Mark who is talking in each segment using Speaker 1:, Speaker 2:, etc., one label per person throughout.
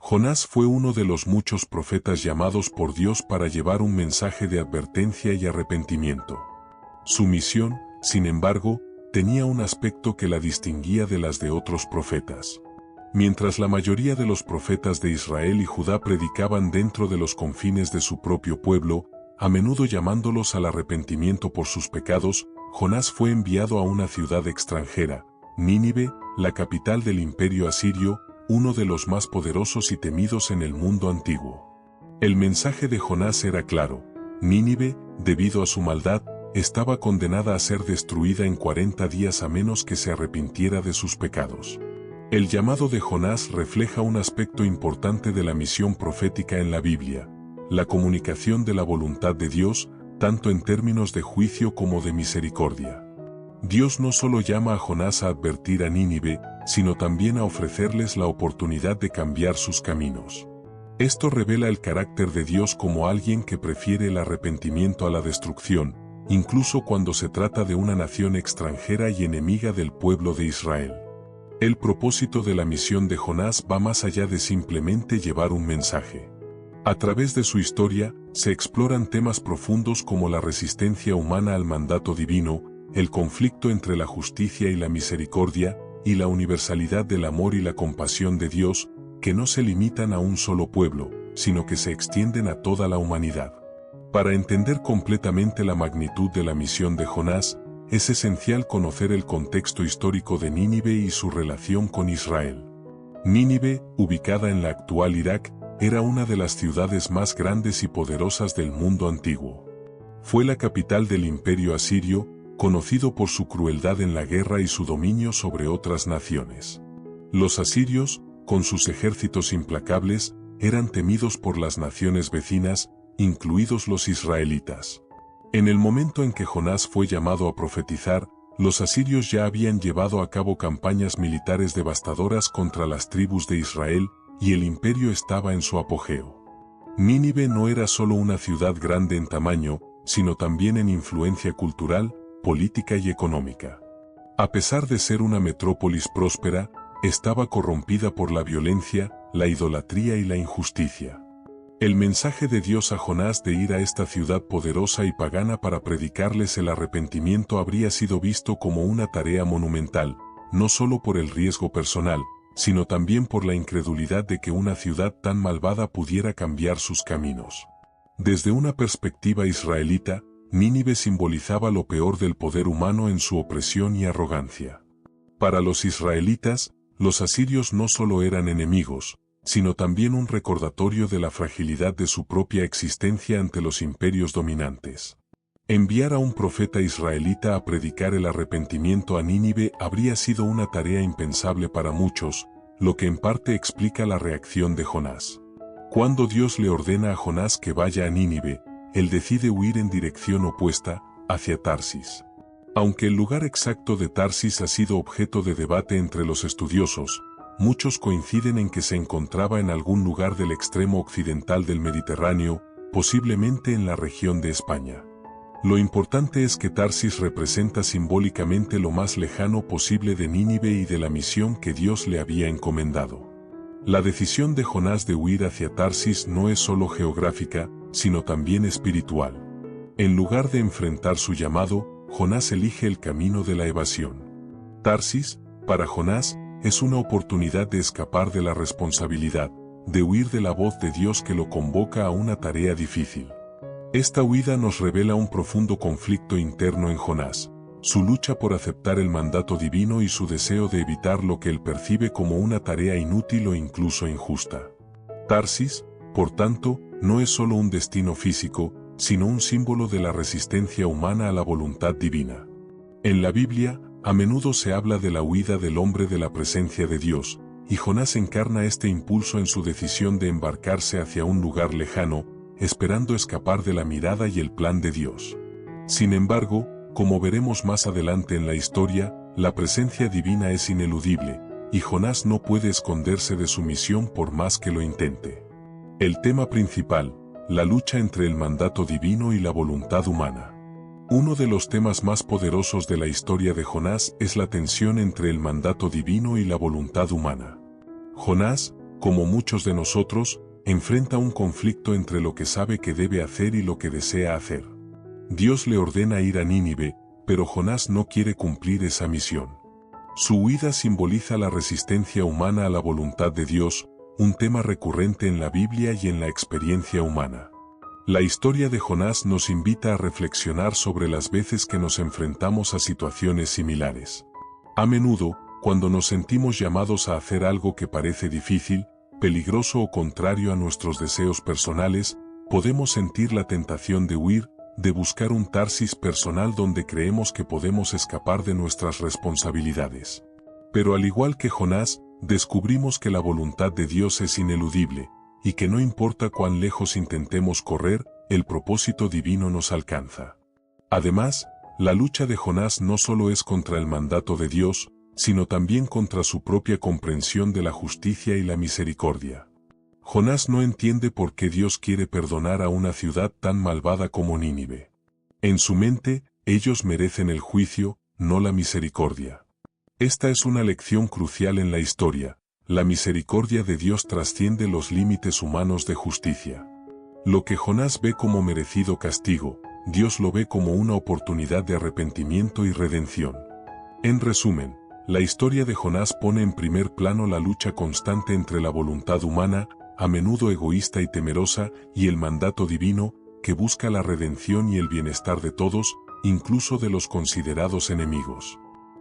Speaker 1: Jonás fue uno de los muchos profetas llamados por Dios para llevar un mensaje de advertencia y arrepentimiento. Su misión, sin embargo, tenía un aspecto que la distinguía de las de otros profetas. Mientras la mayoría de los profetas de Israel y Judá predicaban dentro de los confines de su propio pueblo, a menudo llamándolos al arrepentimiento por sus pecados, Jonás fue enviado a una ciudad extranjera, Nínive, la capital del imperio asirio, uno de los más poderosos y temidos en el mundo antiguo. El mensaje de Jonás era claro: Nínive, debido a su maldad, estaba condenada a ser destruida en 40 días a menos que se arrepintiera de sus pecados. El llamado de Jonás refleja un aspecto importante de la misión profética en la Biblia: la comunicación de la voluntad de Dios, tanto en términos de juicio como de misericordia. Dios no solo llama a Jonás a advertir a Nínive, sino también a ofrecerles la oportunidad de cambiar sus caminos. Esto revela el carácter de Dios como alguien que prefiere el arrepentimiento a la destrucción, incluso cuando se trata de una nación extranjera y enemiga del pueblo de Israel. El propósito de la misión de Jonás va más allá de simplemente llevar un mensaje. A través de su historia, se exploran temas profundos como la resistencia humana al mandato divino, el conflicto entre la justicia y la misericordia, y la universalidad del amor y la compasión de Dios, que no se limitan a un solo pueblo, sino que se extienden a toda la humanidad. Para entender completamente la magnitud de la misión de Jonás, es esencial conocer el contexto histórico de Nínive y su relación con Israel. Nínive, ubicada en la actual Irak, era una de las ciudades más grandes y poderosas del mundo antiguo. Fue la capital del imperio asirio, conocido por su crueldad en la guerra y su dominio sobre otras naciones. Los asirios, con sus ejércitos implacables, eran temidos por las naciones vecinas, incluidos los israelitas. En el momento en que Jonás fue llamado a profetizar, los asirios ya habían llevado a cabo campañas militares devastadoras contra las tribus de Israel, y el imperio estaba en su apogeo. Nínive no era solo una ciudad grande en tamaño, sino también en influencia cultural, política y económica. A pesar de ser una metrópolis próspera, estaba corrompida por la violencia, la idolatría y la injusticia. El mensaje de Dios a Jonás de ir a esta ciudad poderosa y pagana para predicarles el arrepentimiento habría sido visto como una tarea monumental, no solo por el riesgo personal, sino también por la incredulidad de que una ciudad tan malvada pudiera cambiar sus caminos. Desde una perspectiva israelita, Nínive simbolizaba lo peor del poder humano en su opresión y arrogancia. Para los israelitas, los asirios no solo eran enemigos, sino también un recordatorio de la fragilidad de su propia existencia ante los imperios dominantes. Enviar a un profeta israelita a predicar el arrepentimiento a Nínive habría sido una tarea impensable para muchos, lo que en parte explica la reacción de Jonás. Cuando Dios le ordena a Jonás que vaya a Nínive, él decide huir en dirección opuesta, hacia Tarsis. Aunque el lugar exacto de Tarsis ha sido objeto de debate entre los estudiosos, muchos coinciden en que se encontraba en algún lugar del extremo occidental del Mediterráneo, posiblemente en la región de España. Lo importante es que Tarsis representa simbólicamente lo más lejano posible de Nínive y de la misión que Dios le había encomendado. La decisión de Jonás de huir hacia Tarsis no es solo geográfica, sino también espiritual. En lugar de enfrentar su llamado, Jonás elige el camino de la evasión. Tarsis, para Jonás, es una oportunidad de escapar de la responsabilidad, de huir de la voz de Dios que lo convoca a una tarea difícil. Esta huida nos revela un profundo conflicto interno en Jonás, su lucha por aceptar el mandato divino y su deseo de evitar lo que él percibe como una tarea inútil o incluso injusta. Tarsis, por tanto, no es solo un destino físico, sino un símbolo de la resistencia humana a la voluntad divina. En la Biblia, a menudo se habla de la huida del hombre de la presencia de Dios, y Jonás encarna este impulso en su decisión de embarcarse hacia un lugar lejano, esperando escapar de la mirada y el plan de Dios. Sin embargo, como veremos más adelante en la historia, la presencia divina es ineludible, y Jonás no puede esconderse de su misión por más que lo intente. El tema principal, la lucha entre el mandato divino y la voluntad humana. Uno de los temas más poderosos de la historia de Jonás es la tensión entre el mandato divino y la voluntad humana. Jonás, como muchos de nosotros, enfrenta un conflicto entre lo que sabe que debe hacer y lo que desea hacer. Dios le ordena ir a Nínive, pero Jonás no quiere cumplir esa misión. Su huida simboliza la resistencia humana a la voluntad de Dios, un tema recurrente en la Biblia y en la experiencia humana. La historia de Jonás nos invita a reflexionar sobre las veces que nos enfrentamos a situaciones similares. A menudo, cuando nos sentimos llamados a hacer algo que parece difícil, peligroso o contrario a nuestros deseos personales, podemos sentir la tentación de huir, de buscar un Tarsis personal donde creemos que podemos escapar de nuestras responsabilidades. Pero al igual que Jonás, descubrimos que la voluntad de Dios es ineludible, y que no importa cuán lejos intentemos correr, el propósito divino nos alcanza. Además, la lucha de Jonás no solo es contra el mandato de Dios, sino también contra su propia comprensión de la justicia y la misericordia. Jonás no entiende por qué Dios quiere perdonar a una ciudad tan malvada como Nínive. En su mente, ellos merecen el juicio, no la misericordia. Esta es una lección crucial en la historia. La misericordia de Dios trasciende los límites humanos de justicia. Lo que Jonás ve como merecido castigo, Dios lo ve como una oportunidad de arrepentimiento y redención. En resumen, la historia de Jonás pone en primer plano la lucha constante entre la voluntad humana, a menudo egoísta y temerosa, y el mandato divino, que busca la redención y el bienestar de todos, incluso de los considerados enemigos.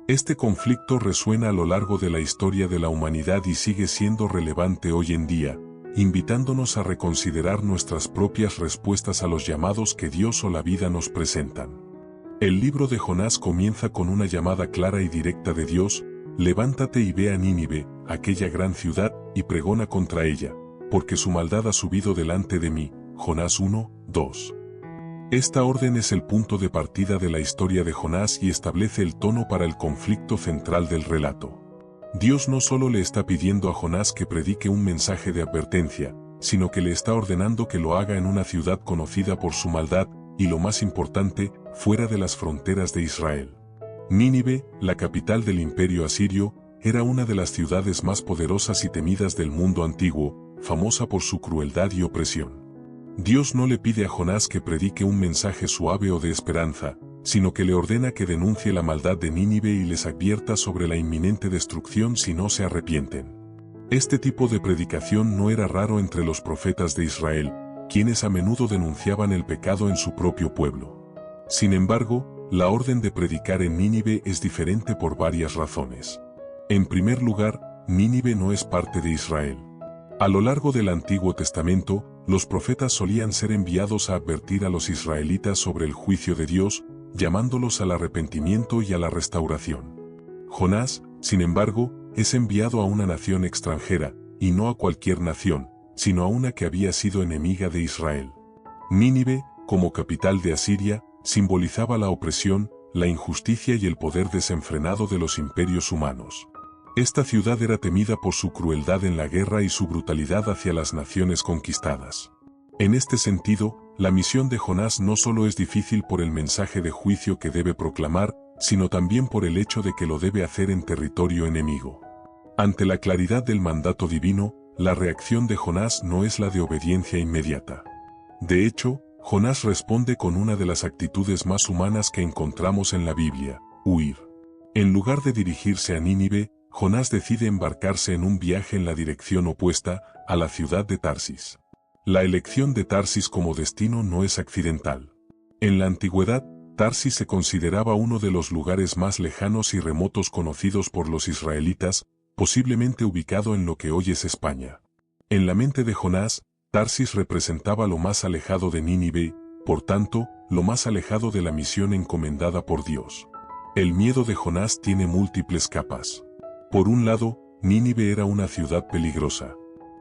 Speaker 1: Este conflicto resuena a lo largo de la historia de la humanidad y sigue siendo relevante hoy en día, invitándonos a reconsiderar nuestras propias respuestas a los llamados que Dios o la vida nos presentan. El libro de Jonás comienza con una llamada clara y directa de Dios: levántate y ve a Nínive, aquella gran ciudad, y pregona contra ella, porque su maldad ha subido delante de mí. Jonás 1:2. Esta orden es el punto de partida de la historia de Jonás y establece el tono para el conflicto central del relato. Dios no solo le está pidiendo a Jonás que predique un mensaje de advertencia, sino que le está ordenando que lo haga en una ciudad conocida por su maldad, y lo más importante, fuera de las fronteras de Israel. Nínive, la capital del imperio asirio, era una de las ciudades más poderosas y temidas del mundo antiguo, famosa por su crueldad y opresión. Dios no le pide a Jonás que predique un mensaje suave o de esperanza, sino que le ordena que denuncie la maldad de Nínive y les advierta sobre la inminente destrucción si no se arrepienten. Este tipo de predicación no era raro entre los profetas de Israel, quienes a menudo denunciaban el pecado en su propio pueblo. Sin embargo, la orden de predicar en Nínive es diferente por varias razones. En primer lugar, Nínive no es parte de Israel. A lo largo del Antiguo Testamento, los profetas solían ser enviados a advertir a los israelitas sobre el juicio de Dios, llamándolos al arrepentimiento y a la restauración. Jonás, sin embargo, es enviado a una nación extranjera, y no a cualquier nación, sino a una que había sido enemiga de Israel. Nínive, como capital de Asiria, simbolizaba la opresión, la injusticia y el poder desenfrenado de los imperios humanos. Esta ciudad era temida por su crueldad en la guerra y su brutalidad hacia las naciones conquistadas. En este sentido, la misión de Jonás no solo es difícil por el mensaje de juicio que debe proclamar, sino también por el hecho de que lo debe hacer en territorio enemigo. Ante la claridad del mandato divino, la reacción de Jonás no es la de obediencia inmediata. De hecho, Jonás responde con una de las actitudes más humanas que encontramos en la Biblia: huir. En lugar de dirigirse a Nínive, Jonás decide embarcarse en un viaje en la dirección opuesta, a la ciudad de Tarsis. La elección de Tarsis como destino no es accidental. En la antigüedad, Tarsis se consideraba uno de los lugares más lejanos y remotos conocidos por los israelitas, posiblemente ubicado en lo que hoy es España. En la mente de Jonás, Tarsis representaba lo más alejado de Nínive, por tanto, lo más alejado de la misión encomendada por Dios. El miedo de Jonás tiene múltiples capas. Por un lado, Nínive era una ciudad peligrosa.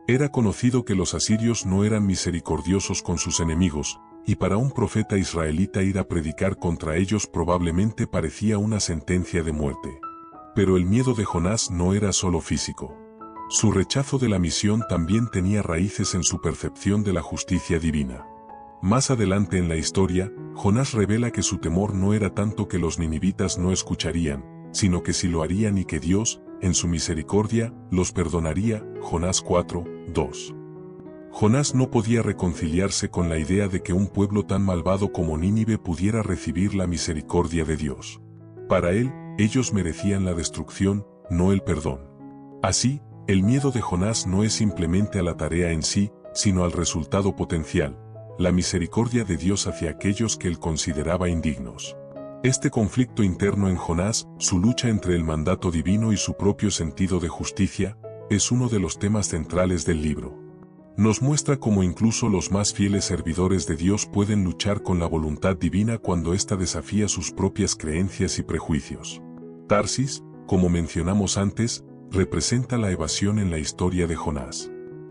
Speaker 1: Era conocido que los asirios no eran misericordiosos con sus enemigos, y para un profeta israelita ir a predicar contra ellos probablemente parecía una sentencia de muerte. Pero el miedo de Jonás no era solo físico. Su rechazo de la misión también tenía raíces en su percepción de la justicia divina. Más adelante en la historia, Jonás revela que su temor no era tanto que los ninivitas no escucharían, sino que sí lo harían y que Dios, en su misericordia, los perdonaría. Jonás 4:2. Jonás no podía reconciliarse con la idea de que un pueblo tan malvado como Nínive pudiera recibir la misericordia de Dios. Para él, ellos merecían la destrucción, no el perdón. Así, el miedo de Jonás no es simplemente a la tarea en sí, sino al resultado potencial, la misericordia de Dios hacia aquellos que él consideraba indignos. Este conflicto interno en Jonás, su lucha entre el mandato divino y su propio sentido de justicia, es uno de los temas centrales del libro. Nos muestra cómo incluso los más fieles servidores de Dios pueden luchar con la voluntad divina cuando ésta desafía sus propias creencias y prejuicios. Tarsis, como mencionamos antes, representa la evasión en la historia de Jonás.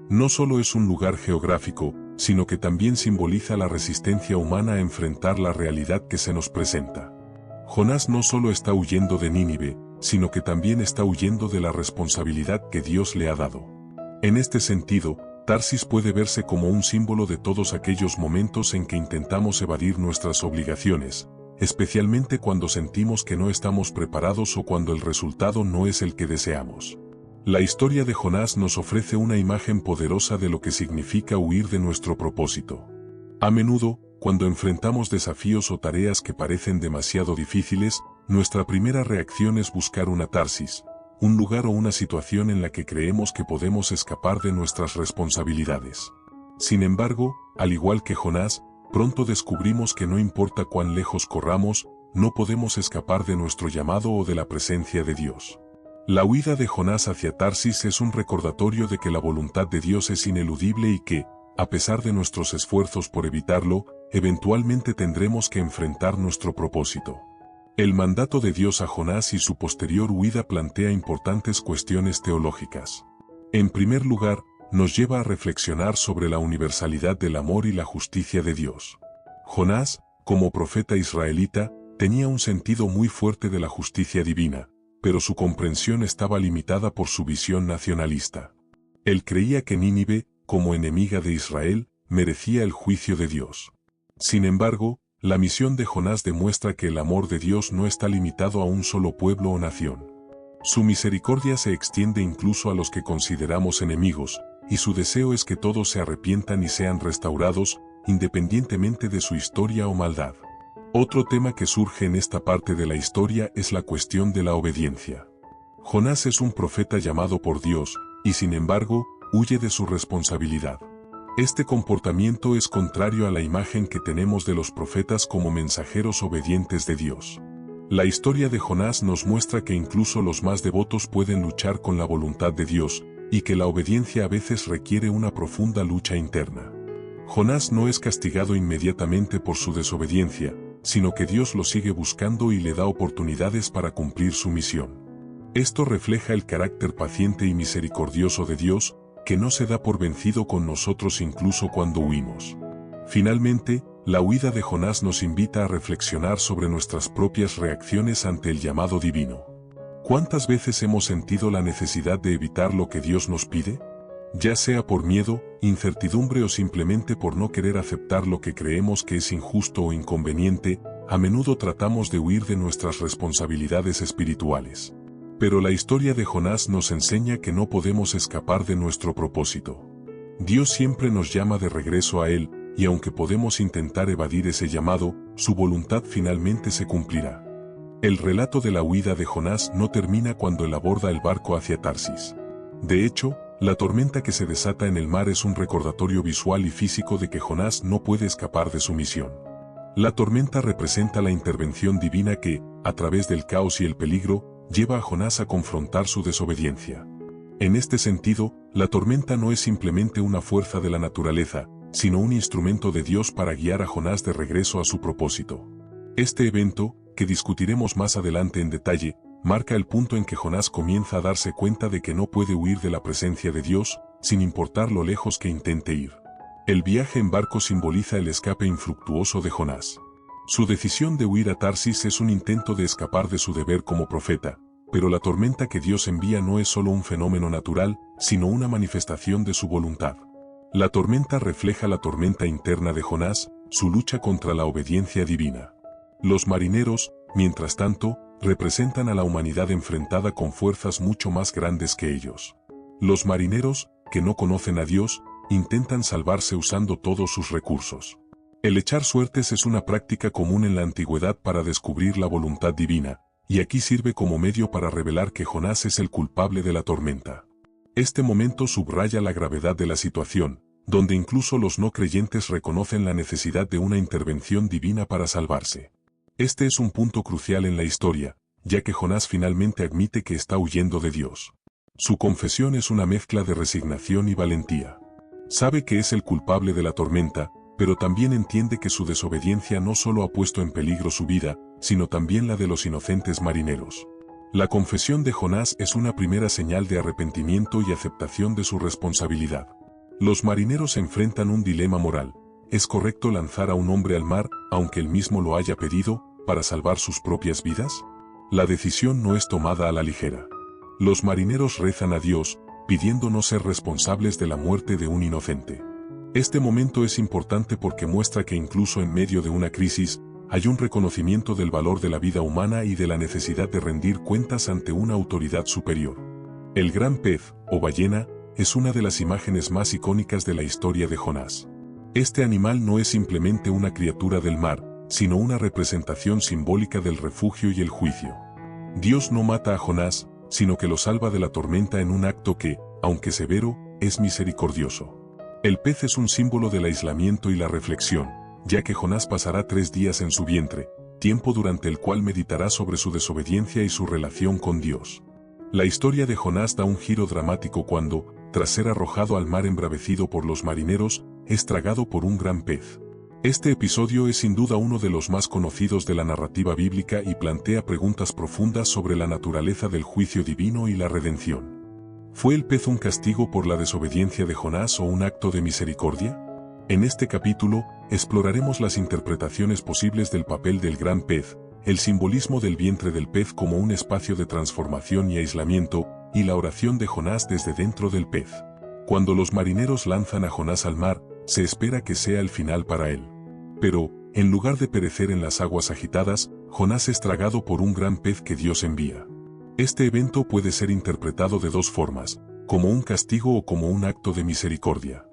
Speaker 1: No solo es un lugar geográfico, sino que también simboliza la resistencia humana a enfrentar la realidad que se nos presenta. Jonás no solo está huyendo de Nínive, sino que también está huyendo de la responsabilidad que Dios le ha dado. En este sentido, Tarsis puede verse como un símbolo de todos aquellos momentos en que intentamos evadir nuestras obligaciones, especialmente cuando sentimos que no estamos preparados o cuando el resultado no es el que deseamos. La historia de Jonás nos ofrece una imagen poderosa de lo que significa huir de nuestro propósito. A menudo, cuando enfrentamos desafíos o tareas que parecen demasiado difíciles, nuestra primera reacción es buscar una Tarsis, un lugar o una situación en la que creemos que podemos escapar de nuestras responsabilidades. Sin embargo, al igual que Jonás, pronto descubrimos que no importa cuán lejos corramos, no podemos escapar de nuestro llamado o de la presencia de Dios. La huida de Jonás hacia Tarsis es un recordatorio de que la voluntad de Dios es ineludible y que, a pesar de nuestros esfuerzos por evitarlo, eventualmente tendremos que enfrentar nuestro propósito. El mandato de Dios a Jonás y su posterior huida plantea importantes cuestiones teológicas. En primer lugar, nos lleva a reflexionar sobre la universalidad del amor y la justicia de Dios. Jonás, como profeta israelita, tenía un sentido muy fuerte de la justicia divina, pero su comprensión estaba limitada por su visión nacionalista. Él creía que Nínive, como enemiga de Israel, merecía el juicio de Dios. Sin embargo, la misión de Jonás demuestra que el amor de Dios no está limitado a un solo pueblo o nación. Su misericordia se extiende incluso a los que consideramos enemigos, y su deseo es que todos se arrepientan y sean restaurados, independientemente de su historia o maldad. Otro tema que surge en esta parte de la historia es la cuestión de la obediencia. Jonás es un profeta llamado por Dios, y sin embargo, huye de su responsabilidad. Este comportamiento es contrario a la imagen que tenemos de los profetas como mensajeros obedientes de Dios. La historia de Jonás nos muestra que incluso los más devotos pueden luchar con la voluntad de Dios, y que la obediencia a veces requiere una profunda lucha interna. Jonás no es castigado inmediatamente por su desobediencia, sino que Dios lo sigue buscando y le da oportunidades para cumplir su misión. Esto refleja el carácter paciente y misericordioso de Dios, que no se da por vencido con nosotros incluso cuando huimos. Finalmente, la huida de Jonás nos invita a reflexionar sobre nuestras propias reacciones ante el llamado divino. ¿Cuántas veces hemos sentido la necesidad de evitar lo que Dios nos pide? Ya sea por miedo, incertidumbre o simplemente por no querer aceptar lo que creemos que es injusto o inconveniente, a menudo tratamos de huir de nuestras responsabilidades espirituales. Pero la historia de Jonás nos enseña que no podemos escapar de nuestro propósito. Dios siempre nos llama de regreso a Él, y aunque podemos intentar evadir ese llamado, su voluntad finalmente se cumplirá. El relato de la huida de Jonás no termina cuando él aborda el barco hacia Tarsis. De hecho, la tormenta que se desata en el mar es un recordatorio visual y físico de que Jonás no puede escapar de su misión. La tormenta representa la intervención divina que, a través del caos y el peligro, lleva a Jonás a confrontar su desobediencia. En este sentido, la tormenta no es simplemente una fuerza de la naturaleza, sino un instrumento de Dios para guiar a Jonás de regreso a su propósito. Este evento, que discutiremos más adelante en detalle, marca el punto en que Jonás comienza a darse cuenta de que no puede huir de la presencia de Dios, sin importar lo lejos que intente ir. El viaje en barco simboliza el escape infructuoso de Jonás. Su decisión de huir a Tarsis es un intento de escapar de su deber como profeta, pero la tormenta que Dios envía no es solo un fenómeno natural, sino una manifestación de su voluntad. La tormenta refleja la tormenta interna de Jonás, su lucha contra la obediencia divina. Los marineros, mientras tanto, representan a la humanidad enfrentada con fuerzas mucho más grandes que ellos. Los marineros, que no conocen a Dios, intentan salvarse usando todos sus recursos. El echar suertes es una práctica común en la antigüedad para descubrir la voluntad divina, y aquí sirve como medio para revelar que Jonás es el culpable de la tormenta. Este momento subraya la gravedad de la situación, donde incluso los no creyentes reconocen la necesidad de una intervención divina para salvarse. Este es un punto crucial en la historia, ya que Jonás finalmente admite que está huyendo de Dios. Su confesión es una mezcla de resignación y valentía. Sabe que es el culpable de la tormenta, pero también entiende que su desobediencia no solo ha puesto en peligro su vida, sino también la de los inocentes marineros. La confesión de Jonás es una primera señal de arrepentimiento y aceptación de su responsabilidad. Los marineros enfrentan un dilema moral. ¿Es correcto lanzar a un hombre al mar, aunque él mismo lo haya pedido, para salvar sus propias vidas? La decisión no es tomada a la ligera. Los marineros rezan a Dios, pidiendo no ser responsables de la muerte de un inocente. Este momento es importante porque muestra que incluso en medio de una crisis, hay un reconocimiento del valor de la vida humana y de la necesidad de rendir cuentas ante una autoridad superior. El gran pez, o ballena, es una de las imágenes más icónicas de la historia de Jonás. Este animal no es simplemente una criatura del mar, sino una representación simbólica del refugio y el juicio. Dios no mata a Jonás, sino que lo salva de la tormenta en un acto que, aunque severo, es misericordioso. El pez es un símbolo del aislamiento y la reflexión, ya que Jonás pasará 3 días en su vientre, tiempo durante el cual meditará sobre su desobediencia y su relación con Dios. La historia de Jonás da un giro dramático cuando, tras ser arrojado al mar embravecido por los marineros, es tragado por un gran pez. Este episodio es sin duda uno de los más conocidos de la narrativa bíblica y plantea preguntas profundas sobre la naturaleza del juicio divino y la redención. ¿Fue el pez un castigo por la desobediencia de Jonás o un acto de misericordia? En este capítulo, exploraremos las interpretaciones posibles del papel del gran pez, el simbolismo del vientre del pez como un espacio de transformación y aislamiento, y la oración de Jonás desde dentro del pez. Cuando los marineros lanzan a Jonás al mar, se espera que sea el final para él. Pero, en lugar de perecer en las aguas agitadas, Jonás es tragado por un gran pez que Dios envía. Este evento puede ser interpretado de 2 formas, como un castigo o como un acto de misericordia.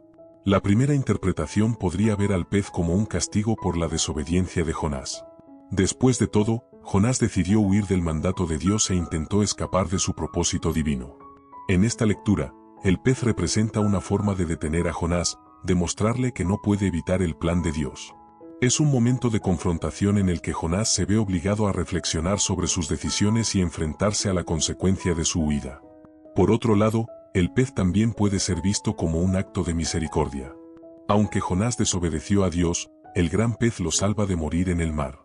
Speaker 1: La primera interpretación podría ver al pez como un castigo por la desobediencia de Jonás. Después de todo, Jonás decidió huir del mandato de Dios e intentó escapar de su propósito divino. En esta lectura, el pez representa una forma de detener a Jonás, demostrarle que no puede evitar el plan de Dios. Es un momento de confrontación en el que Jonás se ve obligado a reflexionar sobre sus decisiones y enfrentarse a la consecuencia de su huida. Por otro lado, el pez también puede ser visto como un acto de misericordia. Aunque Jonás desobedeció a Dios, el gran pez lo salva de morir en el mar.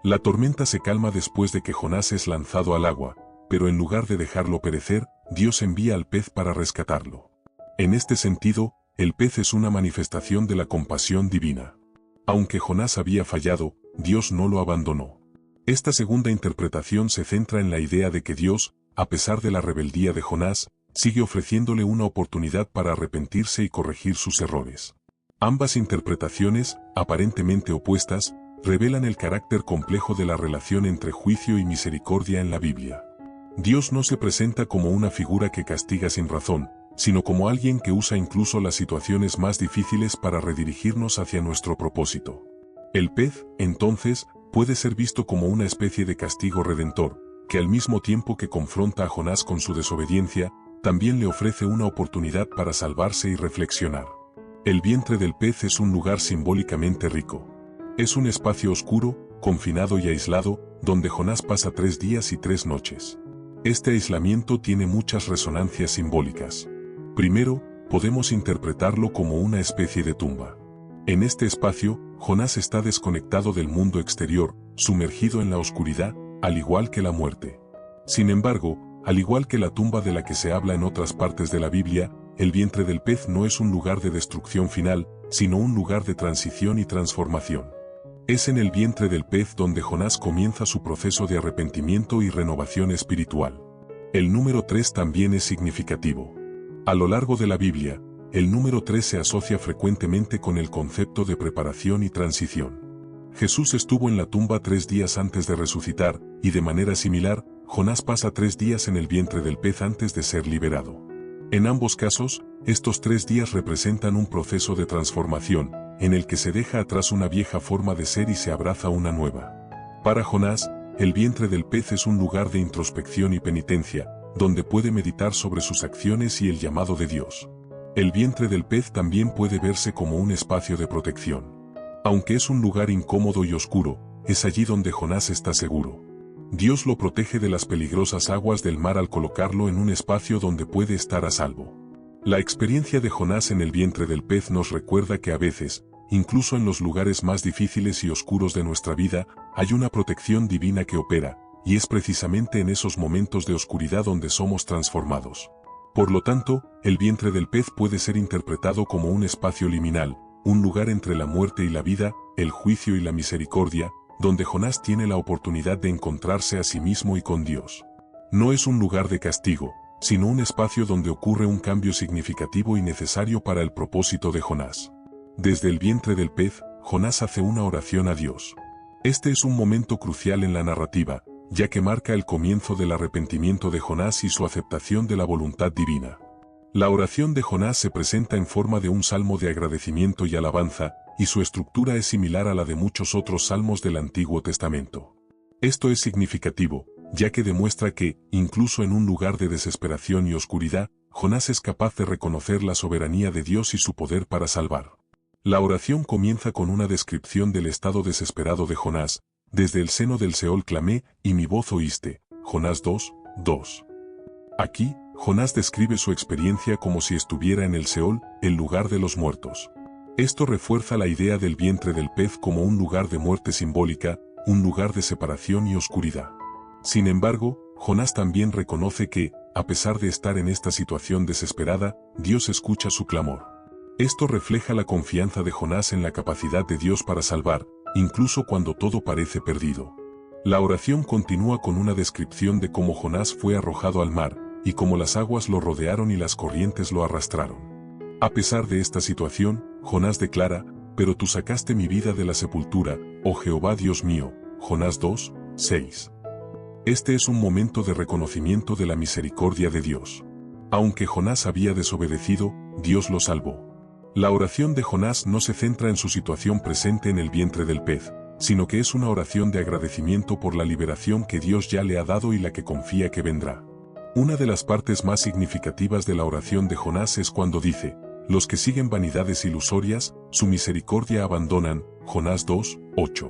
Speaker 1: La tormenta se calma después de que Jonás es lanzado al agua, pero en lugar de dejarlo perecer, Dios envía al pez para rescatarlo. En este sentido, el pez es una manifestación de la compasión divina. Aunque Jonás había fallado, Dios no lo abandonó. Esta segunda interpretación se centra en la idea de que Dios, a pesar de la rebeldía de Jonás, sigue ofreciéndole una oportunidad para arrepentirse y corregir sus errores. Ambas interpretaciones, aparentemente opuestas, revelan el carácter complejo de la relación entre juicio y misericordia en la Biblia. Dios no se presenta como una figura que castiga sin razón, sino como alguien que usa incluso las situaciones más difíciles para redirigirnos hacia nuestro propósito. El pez, entonces, puede ser visto como una especie de castigo redentor, que al mismo tiempo que confronta a Jonás con su desobediencia, también le ofrece una oportunidad para salvarse y reflexionar. El vientre del pez es un lugar simbólicamente rico. Es un espacio oscuro, confinado y aislado, donde Jonás pasa 3 días y 3 noches. Este aislamiento tiene muchas resonancias simbólicas. Primero, podemos interpretarlo como una especie de tumba. En este espacio, Jonás está desconectado del mundo exterior, sumergido en la oscuridad, al igual que la muerte. Sin embargo, al igual que la tumba de la que se habla en otras partes de la Biblia, el vientre del pez no es un lugar de destrucción final, sino un lugar de transición y transformación. Es en el vientre del pez donde Jonás comienza su proceso de arrepentimiento y renovación espiritual. El número 3 también es significativo. A lo largo de la Biblia, el número 3 se asocia frecuentemente con el concepto de preparación y transición. Jesús estuvo en la tumba 3 días antes de resucitar, y de manera similar, Jonás pasa 3 días en el vientre del pez antes de ser liberado. En ambos casos, estos 3 días representan un proceso de transformación, en el que se deja atrás una vieja forma de ser y se abraza una nueva. Para Jonás, el vientre del pez es un lugar de introspección y penitencia, donde puede meditar sobre sus acciones y el llamado de Dios. El vientre del pez también puede verse como un espacio de protección. Aunque es un lugar incómodo y oscuro, es allí donde Jonás está seguro. Dios lo protege de las peligrosas aguas del mar al colocarlo en un espacio donde puede estar a salvo. La experiencia de Jonás en el vientre del pez nos recuerda que a veces, incluso en los lugares más difíciles y oscuros de nuestra vida, hay una protección divina que opera, y es precisamente en esos momentos de oscuridad donde somos transformados. Por lo tanto, el vientre del pez puede ser interpretado como un espacio liminal, un lugar entre la muerte y la vida, el juicio y la misericordia, donde Jonás tiene la oportunidad de encontrarse a sí mismo y con Dios. No es un lugar de castigo, sino un espacio donde ocurre un cambio significativo y necesario para el propósito de Jonás. Desde el vientre del pez, Jonás hace una oración a Dios. Este es un momento crucial en la narrativa, ya que marca el comienzo del arrepentimiento de Jonás y su aceptación de la voluntad divina. La oración de Jonás se presenta en forma de un salmo de agradecimiento y alabanza, y su estructura es similar a la de muchos otros salmos del Antiguo Testamento. Esto es significativo, ya que demuestra que, incluso en un lugar de desesperación y oscuridad, Jonás es capaz de reconocer la soberanía de Dios y su poder para salvar. La oración comienza con una descripción del estado desesperado de Jonás. Desde el seno del Seol clamé, y mi voz oíste. Jonás 2:2. Aquí, Jonás describe su experiencia como si estuviera en el Seol, el lugar de los muertos. Esto refuerza la idea del vientre del pez como un lugar de muerte simbólica, un lugar de separación y oscuridad. Sin embargo, Jonás también reconoce que, a pesar de estar en esta situación desesperada, Dios escucha su clamor. Esto refleja la confianza de Jonás en la capacidad de Dios para salvar, incluso cuando todo parece perdido. La oración continúa con una descripción de cómo Jonás fue arrojado al mar, y cómo las aguas lo rodearon y las corrientes lo arrastraron. A pesar de esta situación, Jonás declara, «Pero tú sacaste mi vida de la sepultura, oh Jehová Dios mío». Jonás 2:6. Este es un momento de reconocimiento de la misericordia de Dios. Aunque Jonás había desobedecido, Dios lo salvó. La oración de Jonás no se centra en su situación presente en el vientre del pez, sino que es una oración de agradecimiento por la liberación que Dios ya le ha dado y la que confía que vendrá. Una de las partes más significativas de la oración de Jonás es cuando dice, «Los que siguen vanidades ilusorias, su misericordia abandonan». Jonás 2:8.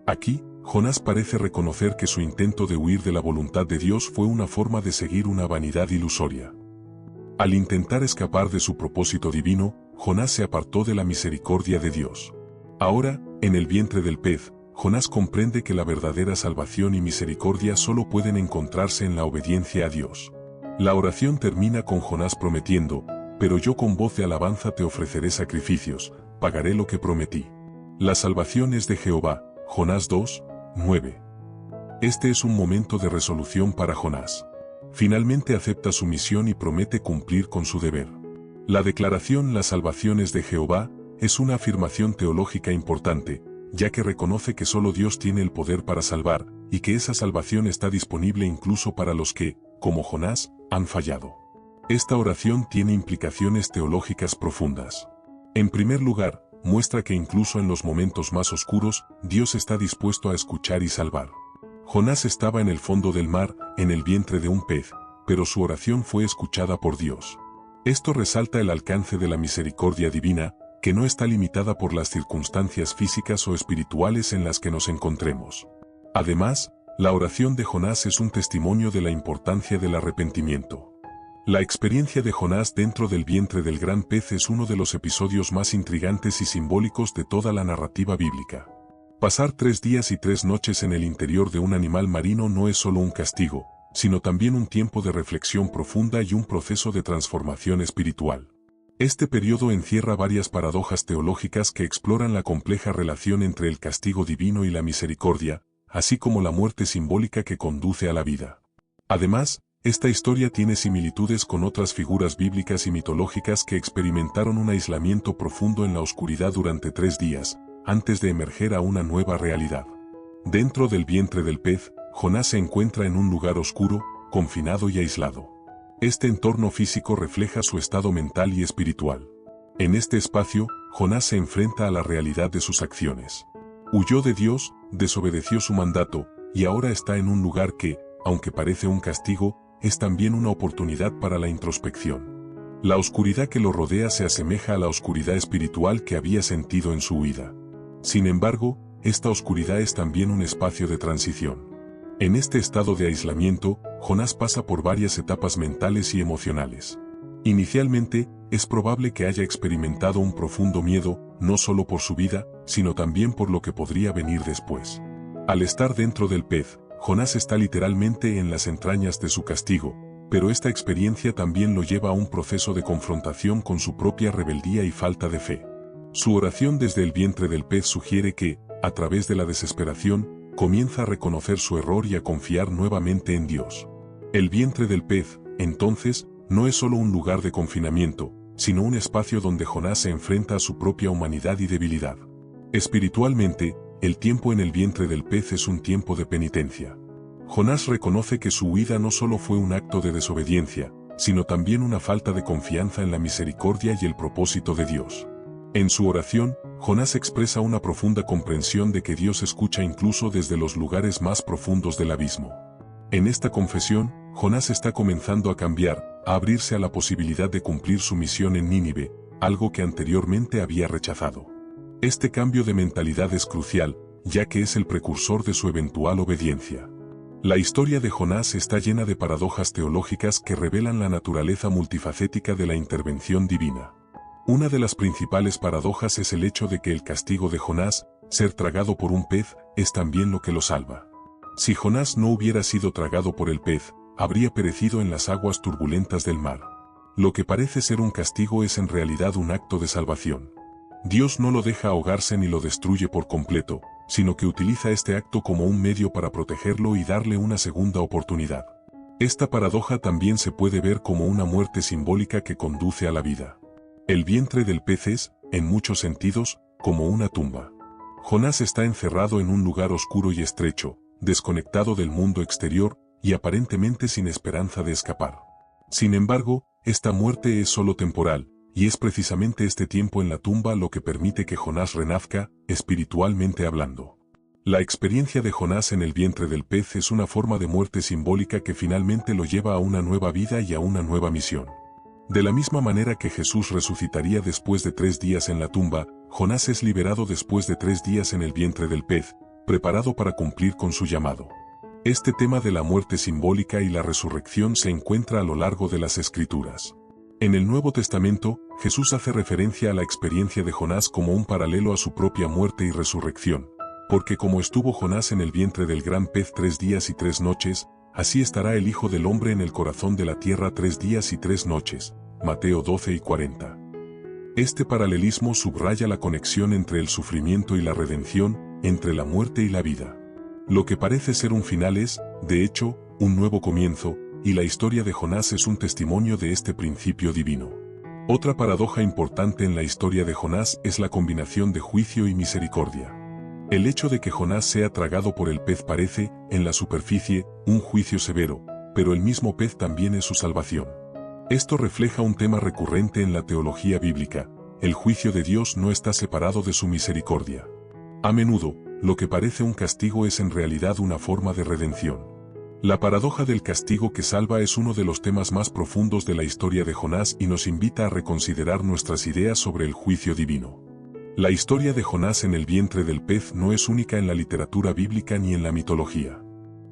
Speaker 1: Aquí, Jonás parece reconocer que su intento de huir de la voluntad de Dios fue una forma de seguir una vanidad ilusoria. Al intentar escapar de su propósito divino, Jonás se apartó de la misericordia de Dios. Ahora, en el vientre del pez, Jonás comprende que la verdadera salvación y misericordia solo pueden encontrarse en la obediencia a Dios. La oración termina con Jonás prometiendo, «Pero yo con voz de alabanza te ofreceré sacrificios, pagaré lo que prometí». La salvación es de Jehová. Jonás 2:9. Este es un momento de resolución para Jonás. Finalmente acepta su misión y promete cumplir con su deber. La declaración «La salvación es de Jehová» es una afirmación teológica importante, ya que reconoce que solo Dios tiene el poder para salvar, y que esa salvación está disponible incluso para los que, como Jonás, han fallado. Esta oración tiene implicaciones teológicas profundas. En primer lugar, muestra que incluso en los momentos más oscuros, Dios está dispuesto a escuchar y salvar. Jonás estaba en el fondo del mar, en el vientre de un pez, pero su oración fue escuchada por Dios. Esto resalta el alcance de la misericordia divina, que no está limitada por las circunstancias físicas o espirituales en las que nos encontremos. Además, la oración de Jonás es un testimonio de la importancia del arrepentimiento. La experiencia de Jonás dentro del vientre del gran pez es uno de los episodios más intrigantes y simbólicos de toda la narrativa bíblica. Pasar 3 días y 3 noches en el interior de un animal marino no es solo un castigo, sino también un tiempo de reflexión profunda y un proceso de transformación espiritual. Este periodo encierra varias paradojas teológicas que exploran la compleja relación entre el castigo divino y la misericordia, así como la muerte simbólica que conduce a la vida. Además, esta historia tiene similitudes con otras figuras bíblicas y mitológicas que experimentaron un aislamiento profundo en la oscuridad durante 3 días, antes de emerger a una nueva realidad. Dentro del vientre del pez, Jonás se encuentra en un lugar oscuro, confinado y aislado. Este entorno físico refleja su estado mental y espiritual. En este espacio, Jonás se enfrenta a la realidad de sus acciones. Huyó de Dios, desobedeció su mandato, y ahora está en un lugar que, aunque parece un castigo, es también una oportunidad para la introspección. La oscuridad que lo rodea se asemeja a la oscuridad espiritual que había sentido en su huida. Sin embargo, esta oscuridad es también un espacio de transición. En este estado de aislamiento, Jonás pasa por varias etapas mentales y emocionales. Inicialmente, es probable que haya experimentado un profundo miedo, no solo por su vida, sino también por lo que podría venir después. Al estar dentro del pez, Jonás está literalmente en las entrañas de su castigo, pero esta experiencia también lo lleva a un proceso de confrontación con su propia rebeldía y falta de fe. Su oración desde el vientre del pez sugiere que, a través de la desesperación, comienza a reconocer su error y a confiar nuevamente en Dios. El vientre del pez, entonces, no es solo un lugar de confinamiento, sino un espacio donde Jonás se enfrenta a su propia humanidad y debilidad. Espiritualmente, el tiempo en el vientre del pez es un tiempo de penitencia. Jonás reconoce que su huida no solo fue un acto de desobediencia, sino también una falta de confianza en la misericordia y el propósito de Dios. En su oración, Jonás expresa una profunda comprensión de que Dios escucha incluso desde los lugares más profundos del abismo. En esta confesión, Jonás está comenzando a cambiar, a abrirse a la posibilidad de cumplir su misión en Nínive, algo que anteriormente había rechazado. Este cambio de mentalidad es crucial, ya que es el precursor de su eventual obediencia. La historia de Jonás está llena de paradojas teológicas que revelan la naturaleza multifacética de la intervención divina. Una de las principales paradojas es el hecho de que el castigo de Jonás, ser tragado por un pez, es también lo que lo salva. Si Jonás no hubiera sido tragado por el pez, habría perecido en las aguas turbulentas del mar. Lo que parece ser un castigo es en realidad un acto de salvación. Dios no lo deja ahogarse ni lo destruye por completo, sino que utiliza este acto como un medio para protegerlo y darle una segunda oportunidad. Esta paradoja también se puede ver como una muerte simbólica que conduce a la vida. El vientre del pez es, en muchos sentidos, como una tumba. Jonás está encerrado en un lugar oscuro y estrecho, desconectado del mundo exterior, y aparentemente sin esperanza de escapar. Sin embargo, esta muerte es solo temporal, y es precisamente este tiempo en la tumba lo que permite que Jonás renazca, espiritualmente hablando. La experiencia de Jonás en el vientre del pez es una forma de muerte simbólica que finalmente lo lleva a una nueva vida y a una nueva misión. De la misma manera que Jesús resucitaría después de 3 días en la tumba, Jonás es liberado después de 3 días en el vientre del pez, preparado para cumplir con su llamado. Este tema de la muerte simbólica y la resurrección se encuentra a lo largo de las Escrituras. En el Nuevo Testamento, Jesús hace referencia a la experiencia de Jonás como un paralelo a su propia muerte y resurrección, porque como estuvo Jonás en el vientre del gran pez 3 días y 3 noches, así estará el Hijo del Hombre en el corazón de la tierra 3 días y 3 noches. Mateo 12 y 40. Este paralelismo subraya la conexión entre el sufrimiento y la redención, entre la muerte y la vida. Lo que parece ser un final es, de hecho, un nuevo comienzo, y la historia de Jonás es un testimonio de este principio divino. Otra paradoja importante en la historia de Jonás es la combinación de juicio y misericordia. El hecho de que Jonás sea tragado por el pez parece, en la superficie, un juicio severo, pero el mismo pez también es su salvación. Esto refleja un tema recurrente en la teología bíblica: el juicio de Dios no está separado de su misericordia. A menudo, lo que parece un castigo es en realidad una forma de redención. La paradoja del castigo que salva es uno de los temas más profundos de la historia de Jonás y nos invita a reconsiderar nuestras ideas sobre el juicio divino. La historia de Jonás en el vientre del pez no es única en la literatura bíblica ni en la mitología.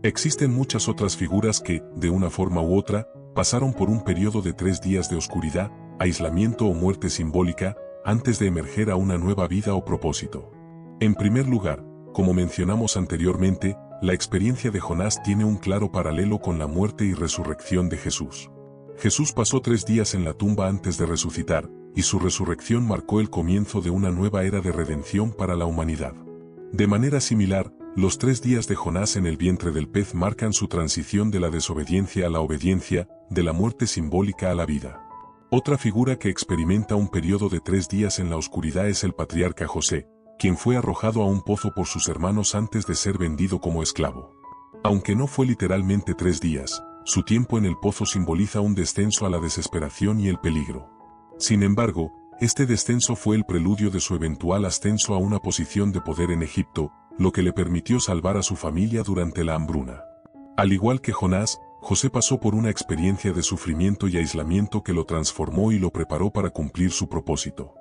Speaker 1: Existen muchas otras figuras que, de una forma u otra, pasaron por un periodo de 3 días de oscuridad, aislamiento o muerte simbólica, antes de emerger a una nueva vida o propósito. En primer lugar, como mencionamos anteriormente, la experiencia de Jonás tiene un claro paralelo con la muerte y resurrección de Jesús. Jesús pasó 3 días en la tumba antes de resucitar, y su resurrección marcó el comienzo de una nueva era de redención para la humanidad. De manera similar, los 3 días de Jonás en el vientre del pez marcan su transición de la desobediencia a la obediencia, de la muerte simbólica a la vida. Otra figura que experimenta un periodo de 3 días en la oscuridad es el patriarca José, quien fue arrojado a un pozo por sus hermanos antes de ser vendido como esclavo. Aunque no fue literalmente 3 días, su tiempo en el pozo simboliza un descenso a la desesperación y el peligro. Sin embargo, este descenso fue el preludio de su eventual ascenso a una posición de poder en Egipto, lo que le permitió salvar a su familia durante la hambruna. Al igual que Jonás, José pasó por una experiencia de sufrimiento y aislamiento que lo transformó y lo preparó para cumplir su propósito.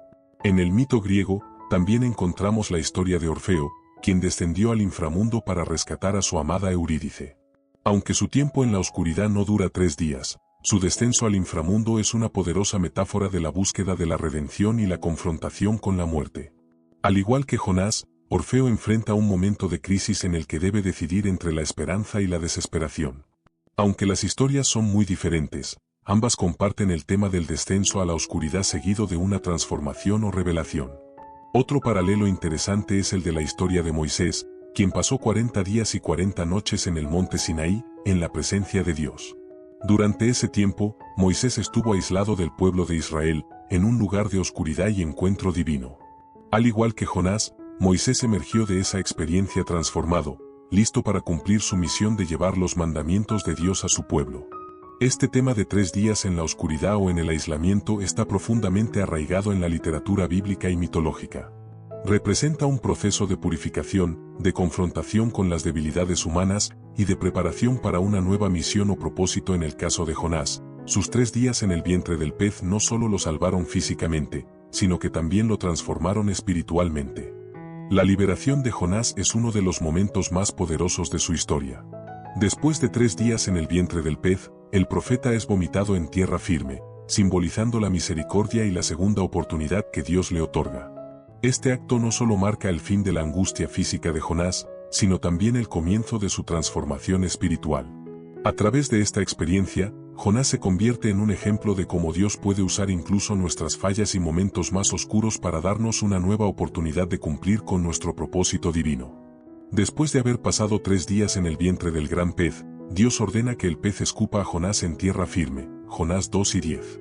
Speaker 1: En el mito griego, también encontramos la historia de Orfeo, quien descendió al inframundo para rescatar a su amada Eurídice. Aunque su tiempo en la oscuridad no dura 3 días, su descenso al inframundo es una poderosa metáfora de la búsqueda de la redención y la confrontación con la muerte. Al igual que Jonás, Orfeo enfrenta un momento de crisis en el que debe decidir entre la esperanza y la desesperación. Aunque las historias son muy diferentes, ambas comparten el tema del descenso a la oscuridad seguido de una transformación o revelación. Otro paralelo interesante es el de la historia de Moisés, quien pasó 40 días y 40 noches en el monte Sinaí, en la presencia de Dios. Durante ese tiempo, Moisés estuvo aislado del pueblo de Israel, en un lugar de oscuridad y encuentro divino. Al igual que Jonás, Moisés emergió de esa experiencia transformado, listo para cumplir su misión de llevar los mandamientos de Dios a su pueblo. Este tema de 3 días en la oscuridad o en el aislamiento está profundamente arraigado en la literatura bíblica y mitológica. Representa un proceso de purificación, de confrontación con las debilidades humanas y de preparación para una nueva misión o propósito. En el caso de Jonás, sus 3 días en el vientre del pez no solo lo salvaron físicamente, sino que también lo transformaron espiritualmente. La liberación de Jonás es uno de los momentos más poderosos de su historia. Después de 3 días en el vientre del pez, el profeta es vomitado en tierra firme, simbolizando la misericordia y la segunda oportunidad que Dios le otorga. Este acto no solo marca el fin de la angustia física de Jonás, sino también el comienzo de su transformación espiritual. A través de esta experiencia, Jonás se convierte en un ejemplo de cómo Dios puede usar incluso nuestras fallas y momentos más oscuros para darnos una nueva oportunidad de cumplir con nuestro propósito divino. Después de haber pasado 3 días en el vientre del gran pez, Dios ordena que el pez escupa a Jonás en tierra firme, Jonás 2:10.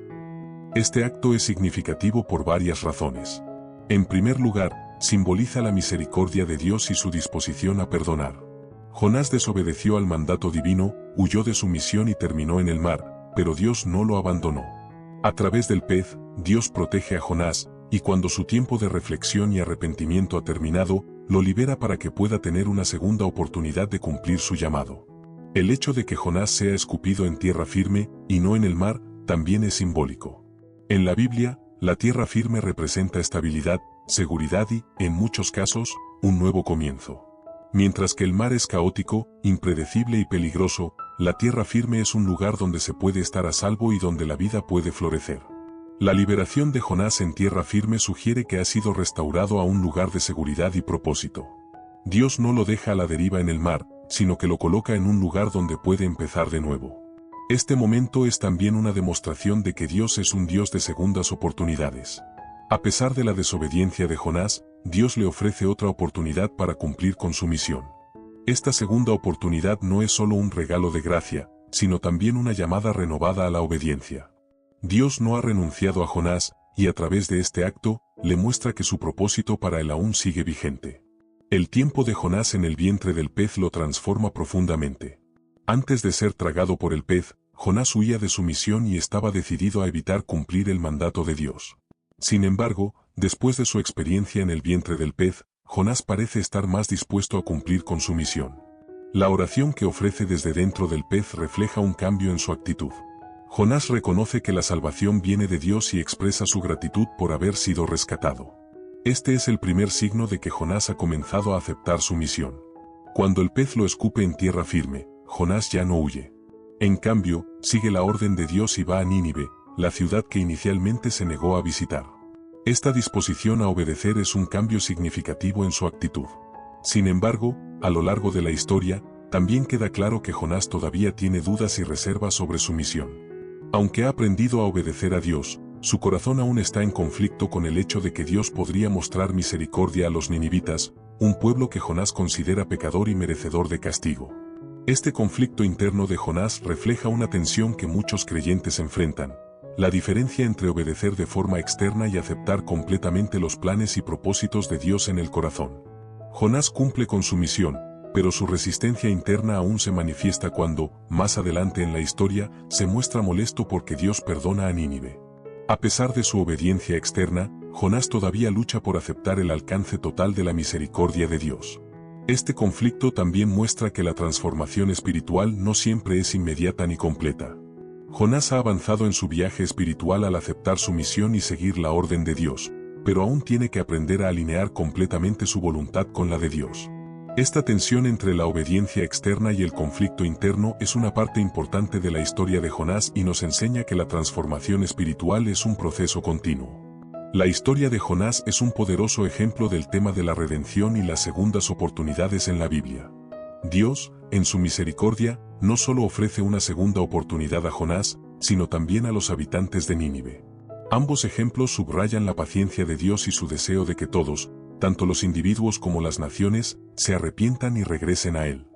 Speaker 1: Este acto es significativo por varias razones. En primer lugar, simboliza la misericordia de Dios y su disposición a perdonar. Jonás desobedeció al mandato divino, huyó de su misión y terminó en el mar, pero Dios no lo abandonó. A través del pez, Dios protege a Jonás, y cuando su tiempo de reflexión y arrepentimiento ha terminado, lo libera para que pueda tener una segunda oportunidad de cumplir su llamado. El hecho de que Jonás sea escupido en tierra firme, y no en el mar, también es simbólico. En la Biblia, la tierra firme representa estabilidad, seguridad y, en muchos casos, un nuevo comienzo. Mientras que el mar es caótico, impredecible y peligroso, la tierra firme es un lugar donde se puede estar a salvo y donde la vida puede florecer. La liberación de Jonás en tierra firme sugiere que ha sido restaurado a un lugar de seguridad y propósito. Dios no lo deja a la deriva en el mar, sino que lo coloca en un lugar donde puede empezar de nuevo. Este momento es también una demostración de que Dios es un Dios de segundas oportunidades. A pesar de la desobediencia de Jonás, Dios le ofrece otra oportunidad para cumplir con su misión. Esta segunda oportunidad no es solo un regalo de gracia, sino también una llamada renovada a la obediencia. Dios no ha renunciado a Jonás, y a través de este acto, le muestra que su propósito para él aún sigue vigente. El tiempo de Jonás en el vientre del pez lo transforma profundamente. Antes de ser tragado por el pez, Jonás huía de su misión y estaba decidido a evitar cumplir el mandato de Dios. Sin embargo, después de su experiencia en el vientre del pez, Jonás parece estar más dispuesto a cumplir con su misión. La oración que ofrece desde dentro del pez refleja un cambio en su actitud. Jonás reconoce que la salvación viene de Dios y expresa su gratitud por haber sido rescatado. Este es el primer signo de que Jonás ha comenzado a aceptar su misión. Cuando el pez lo escupe en tierra firme, Jonás ya no huye. En cambio, sigue la orden de Dios y va a Nínive, la ciudad que inicialmente se negó a visitar. Esta disposición a obedecer es un cambio significativo en su actitud. Sin embargo, a lo largo de la historia, también queda claro que Jonás todavía tiene dudas y reservas sobre su misión. Aunque ha aprendido a obedecer a Dios, su corazón aún está en conflicto con el hecho de que Dios podría mostrar misericordia a los ninivitas, un pueblo que Jonás considera pecador y merecedor de castigo. Este conflicto interno de Jonás refleja una tensión que muchos creyentes enfrentan: la diferencia entre obedecer de forma externa y aceptar completamente los planes y propósitos de Dios en el corazón. Jonás cumple con su misión, pero su resistencia interna aún se manifiesta cuando, más adelante en la historia, se muestra molesto porque Dios perdona a Nínive. A pesar de su obediencia externa, Jonás todavía lucha por aceptar el alcance total de la misericordia de Dios. Este conflicto también muestra que la transformación espiritual no siempre es inmediata ni completa. Jonás ha avanzado en su viaje espiritual al aceptar su misión y seguir la orden de Dios, pero aún tiene que aprender a alinear completamente su voluntad con la de Dios. Esta tensión entre la obediencia externa y el conflicto interno es una parte importante de la historia de Jonás y nos enseña que la transformación espiritual es un proceso continuo. La historia de Jonás es un poderoso ejemplo del tema de la redención y las segundas oportunidades en la Biblia. Dios, en su misericordia, no solo ofrece una segunda oportunidad a Jonás, sino también a los habitantes de Nínive. Ambos ejemplos subrayan la paciencia de Dios y su deseo de que todos, tanto los individuos como las naciones, se arrepientan y regresen a Él.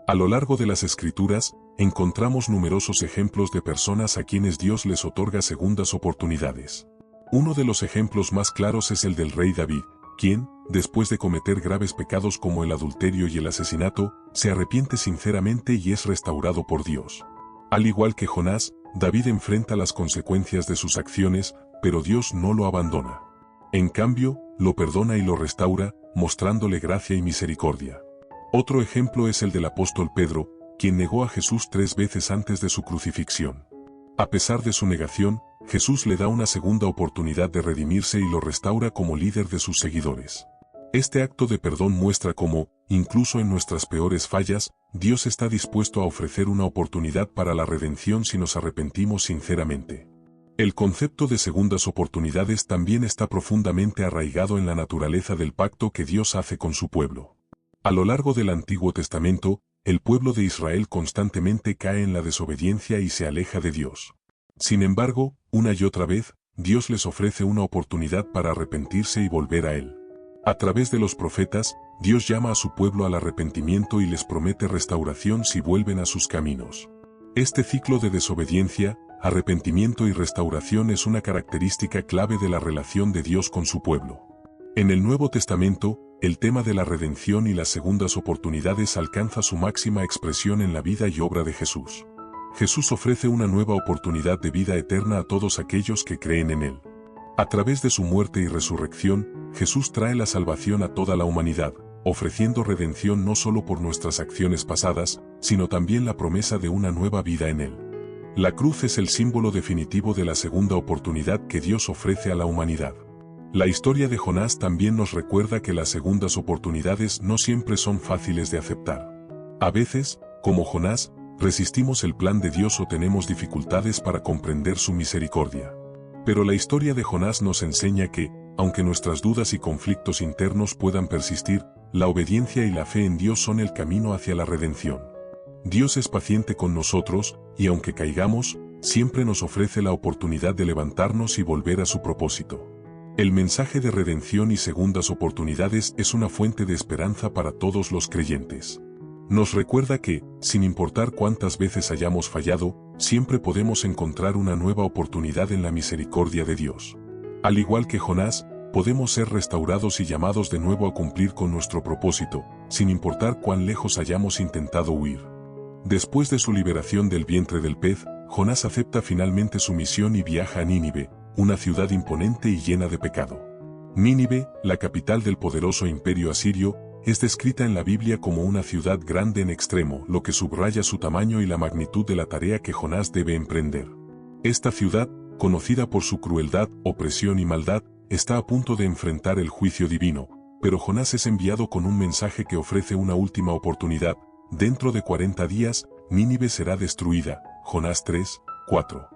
Speaker 1: A lo largo de las Escrituras, encontramos numerosos ejemplos de personas a quienes Dios les otorga segundas oportunidades. Uno de los ejemplos más claros es el del rey David, quien, después de cometer graves pecados como el adulterio y el asesinato, se arrepiente sinceramente y es restaurado por Dios. Al igual que Jonás, David enfrenta las consecuencias de sus acciones, pero Dios no lo abandona. En cambio, lo perdona y lo restaura, mostrándole gracia y misericordia. Otro ejemplo es el del apóstol Pedro, quien negó a Jesús 3 veces antes de su crucifixión. A pesar de su negación, Jesús le da una segunda oportunidad de redimirse y lo restaura como líder de sus seguidores. Este acto de perdón muestra cómo, incluso en nuestras peores fallas, Dios está dispuesto a ofrecer una oportunidad para la redención si nos arrepentimos sinceramente. El concepto de segundas oportunidades también está profundamente arraigado en la naturaleza del pacto que Dios hace con su pueblo. A lo largo del Antiguo Testamento, el pueblo de Israel constantemente cae en la desobediencia y se aleja de Dios. Sin embargo, una y otra vez, Dios les ofrece una oportunidad para arrepentirse y volver a Él. A través de los profetas, Dios llama a su pueblo al arrepentimiento y les promete restauración si vuelven a sus caminos. Este ciclo de desobediencia, arrepentimiento y restauración es una característica clave de la relación de Dios con su pueblo. En el Nuevo Testamento, el tema de la redención y las segundas oportunidades alcanza su máxima expresión en la vida y obra de Jesús. Jesús ofrece una nueva oportunidad de vida eterna a todos aquellos que creen en Él. A través de su muerte y resurrección, Jesús trae la salvación a toda la humanidad, ofreciendo redención no solo por nuestras acciones pasadas, sino también la promesa de una nueva vida en Él. La cruz es el símbolo definitivo de la segunda oportunidad que Dios ofrece a la humanidad. La historia de Jonás también nos recuerda que las segundas oportunidades no siempre son fáciles de aceptar. A veces, como Jonás, resistimos el plan de Dios o tenemos dificultades para comprender su misericordia. Pero la historia de Jonás nos enseña que, aunque nuestras dudas y conflictos internos puedan persistir, la obediencia y la fe en Dios son el camino hacia la redención. Dios es paciente con nosotros, y aunque caigamos, siempre nos ofrece la oportunidad de levantarnos y volver a su propósito. El mensaje de redención y segundas oportunidades es una fuente de esperanza para todos los creyentes. Nos recuerda que, sin importar cuántas veces hayamos fallado, siempre podemos encontrar una nueva oportunidad en la misericordia de Dios. Al igual que Jonás, podemos ser restaurados y llamados de nuevo a cumplir con nuestro propósito, sin importar cuán lejos hayamos intentado huir. Después de su liberación del vientre del pez, Jonás acepta finalmente su misión y viaja a Nínive, una ciudad imponente y llena de pecado. Nínive, la capital del poderoso imperio asirio, es descrita en la Biblia como una ciudad grande en extremo, lo que subraya su tamaño y la magnitud de la tarea que Jonás debe emprender. Esta ciudad, conocida por su crueldad, opresión y maldad, está a punto de enfrentar el juicio divino, pero Jonás es enviado con un mensaje que ofrece una última oportunidad. Dentro de 40 días, Nínive será destruida. Jonás 3, 4.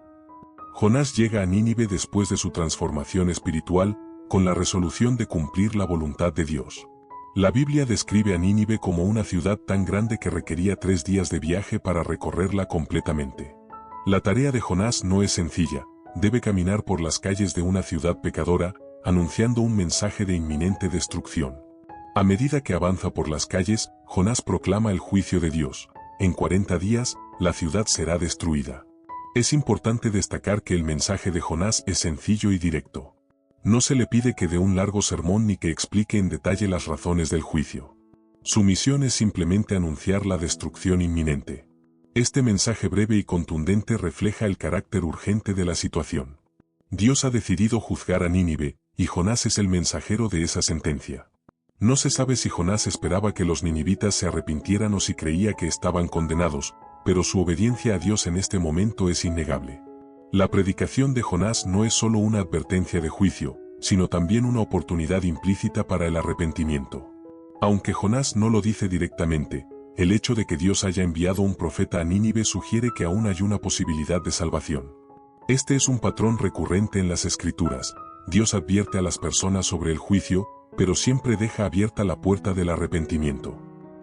Speaker 1: Jonás llega a Nínive después de su transformación espiritual, con la resolución de cumplir la voluntad de Dios. La Biblia describe a Nínive como una ciudad tan grande que requería 3 días de viaje para recorrerla completamente. La tarea de Jonás no es sencilla, debe caminar por las calles de una ciudad pecadora, anunciando un mensaje de inminente destrucción. A medida que avanza por las calles, Jonás proclama el juicio de Dios. En 40 días, la ciudad será destruida. Es importante destacar que el mensaje de Jonás es sencillo y directo. No se le pide que dé un largo sermón ni que explique en detalle las razones del juicio. Su misión es simplemente anunciar la destrucción inminente. Este mensaje breve y contundente refleja el carácter urgente de la situación. Dios ha decidido juzgar a Nínive, y Jonás es el mensajero de esa sentencia. No se sabe si Jonás esperaba que los ninivitas se arrepintieran o si creía que estaban condenados, pero su obediencia a Dios en este momento es innegable. La predicación de Jonás no es solo una advertencia de juicio, sino también una oportunidad implícita para el arrepentimiento. Aunque Jonás no lo dice directamente, el hecho de que Dios haya enviado un profeta a Nínive sugiere que aún hay una posibilidad de salvación. Este es un patrón recurrente en las Escrituras. Dios advierte a las personas sobre el juicio, pero siempre deja abierta la puerta del arrepentimiento.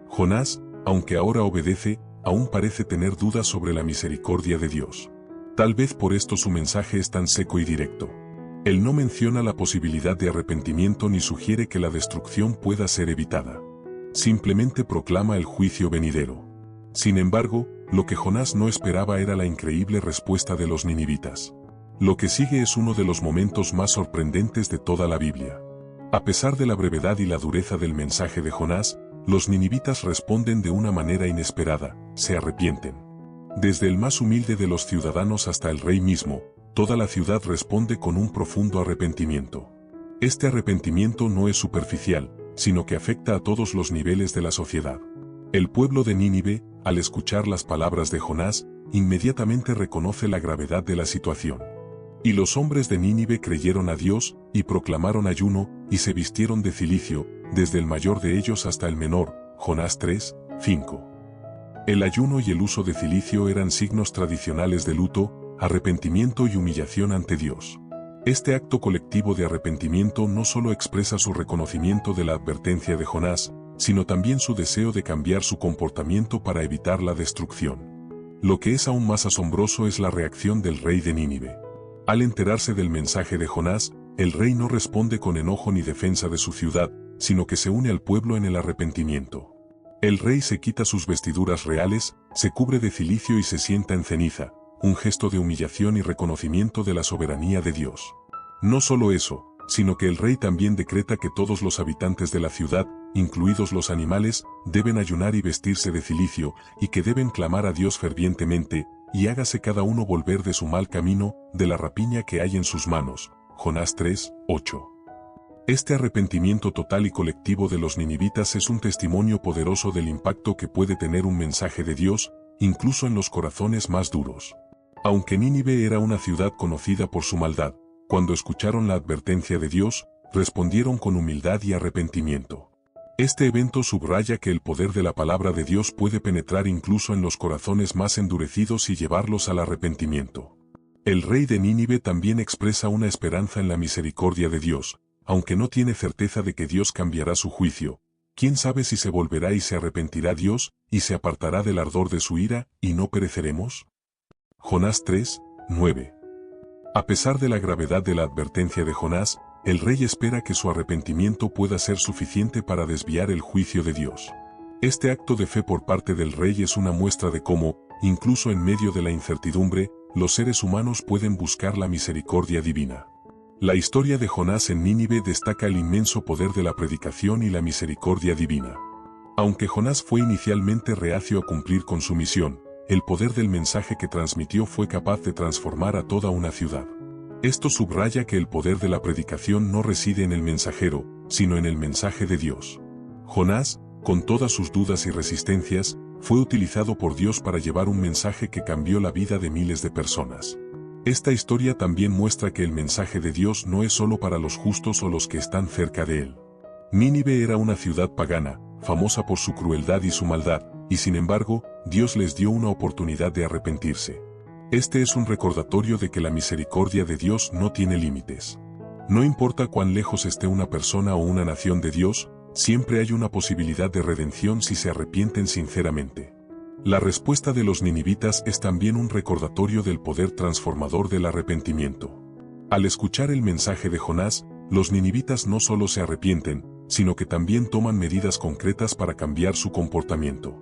Speaker 1: Jonás, aunque ahora obedece, aún parece tener dudas sobre la misericordia de Dios. Tal vez por esto su mensaje es tan seco y directo. Él no menciona la posibilidad de arrepentimiento ni sugiere que la destrucción pueda ser evitada. Simplemente proclama el juicio venidero. Sin embargo, lo que Jonás no esperaba era la increíble respuesta de los ninivitas. Lo que sigue es uno de los momentos más sorprendentes de toda la Biblia. A pesar de la brevedad y la dureza del mensaje de Jonás, los ninivitas responden de una manera inesperada, se arrepienten. Desde el más humilde de los ciudadanos hasta el rey mismo, toda la ciudad responde con un profundo arrepentimiento. Este arrepentimiento no es superficial, sino que afecta a todos los niveles de la sociedad. El pueblo de Nínive, al escuchar las palabras de Jonás, inmediatamente reconoce la gravedad de la situación. Y los hombres de Nínive creyeron a Dios, y proclamaron ayuno, y se vistieron de cilicio, desde el mayor de ellos hasta el menor. Jonás 3, 5. El ayuno y el uso de cilicio eran signos tradicionales de luto, arrepentimiento y humillación ante Dios. Este acto colectivo de arrepentimiento no solo expresa su reconocimiento de la advertencia de Jonás, sino también su deseo de cambiar su comportamiento para evitar la destrucción. Lo que es aún más asombroso es la reacción del rey de Nínive. Al enterarse del mensaje de Jonás, el rey no responde con enojo ni defensa de su ciudad, sino que se une al pueblo en el arrepentimiento. El rey se quita sus vestiduras reales, se cubre de cilicio y se sienta en ceniza, un gesto de humillación y reconocimiento de la soberanía de Dios. No solo eso, sino que el rey también decreta que todos los habitantes de la ciudad, incluidos los animales, deben ayunar y vestirse de cilicio, y que deben clamar a Dios fervientemente, y hágase cada uno volver de su mal camino, de la rapiña que hay en sus manos. Jonás 3, 8. Este arrepentimiento total y colectivo de los ninivitas es un testimonio poderoso del impacto que puede tener un mensaje de Dios, incluso en los corazones más duros. Aunque Nínive era una ciudad conocida por su maldad, cuando escucharon la advertencia de Dios, respondieron con humildad y arrepentimiento. Este evento subraya que el poder de la palabra de Dios puede penetrar incluso en los corazones más endurecidos y llevarlos al arrepentimiento. El rey de Nínive también expresa una esperanza en la misericordia de Dios, aunque no tiene certeza de que Dios cambiará su juicio. ¿Quién sabe si se volverá y se arrepentirá Dios, y se apartará del ardor de su ira, y no pereceremos? Jonás 3, 9. A pesar de la gravedad de la advertencia de Jonás, el rey espera que su arrepentimiento pueda ser suficiente para desviar el juicio de Dios. Este acto de fe por parte del rey es una muestra de cómo, incluso en medio de la incertidumbre, los seres humanos pueden buscar la misericordia divina. La historia de Jonás en Nínive destaca el inmenso poder de la predicación y la misericordia divina. Aunque Jonás fue inicialmente reacio a cumplir con su misión, el poder del mensaje que transmitió fue capaz de transformar a toda una ciudad. Esto subraya que el poder de la predicación no reside en el mensajero, sino en el mensaje de Dios. Jonás, con todas sus dudas y resistencias, fue utilizado por Dios para llevar un mensaje que cambió la vida de miles de personas. Esta historia también muestra que el mensaje de Dios no es solo para los justos o los que están cerca de él. Nínive era una ciudad pagana, famosa por su crueldad y su maldad, y sin embargo, Dios les dio una oportunidad de arrepentirse. Este es un recordatorio de que la misericordia de Dios no tiene límites. No importa cuán lejos esté una persona o una nación de Dios, siempre hay una posibilidad de redención si se arrepienten sinceramente. La respuesta de los ninivitas es también un recordatorio del poder transformador del arrepentimiento. Al escuchar el mensaje de Jonás, los ninivitas no solo se arrepienten, sino que también toman medidas concretas para cambiar su comportamiento.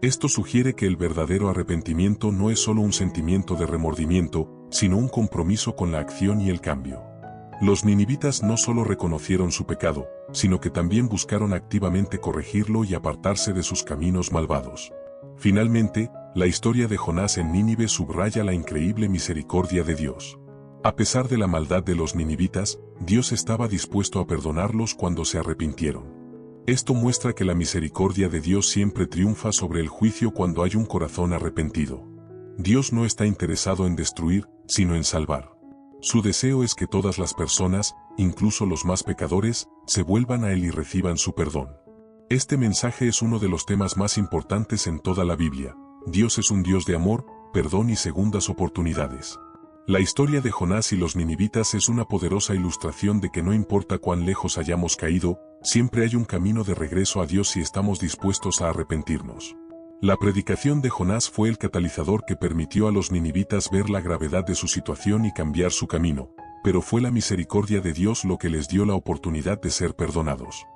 Speaker 1: Esto sugiere que el verdadero arrepentimiento no es solo un sentimiento de remordimiento, sino un compromiso con la acción y el cambio. Los ninivitas no solo reconocieron su pecado, sino que también buscaron activamente corregirlo y apartarse de sus caminos malvados. Finalmente, la historia de Jonás en Nínive subraya la increíble misericordia de Dios. A pesar de la maldad de los ninivitas, Dios estaba dispuesto a perdonarlos cuando se arrepintieron. Esto muestra que la misericordia de Dios siempre triunfa sobre el juicio cuando hay un corazón arrepentido. Dios no está interesado en destruir, sino en salvar. Su deseo es que todas las personas, incluso los más pecadores, se vuelvan a Él y reciban su perdón. Este mensaje es uno de los temas más importantes en toda la Biblia. Dios es un Dios de amor, perdón y segundas oportunidades. La historia de Jonás y los ninivitas es una poderosa ilustración de que no importa cuán lejos hayamos caído, siempre hay un camino de regreso a Dios si estamos dispuestos a arrepentirnos. La predicación de Jonás fue el catalizador que permitió a los ninivitas ver la gravedad de su situación y cambiar su camino, pero fue la misericordia de Dios lo que les dio la oportunidad de ser perdonados.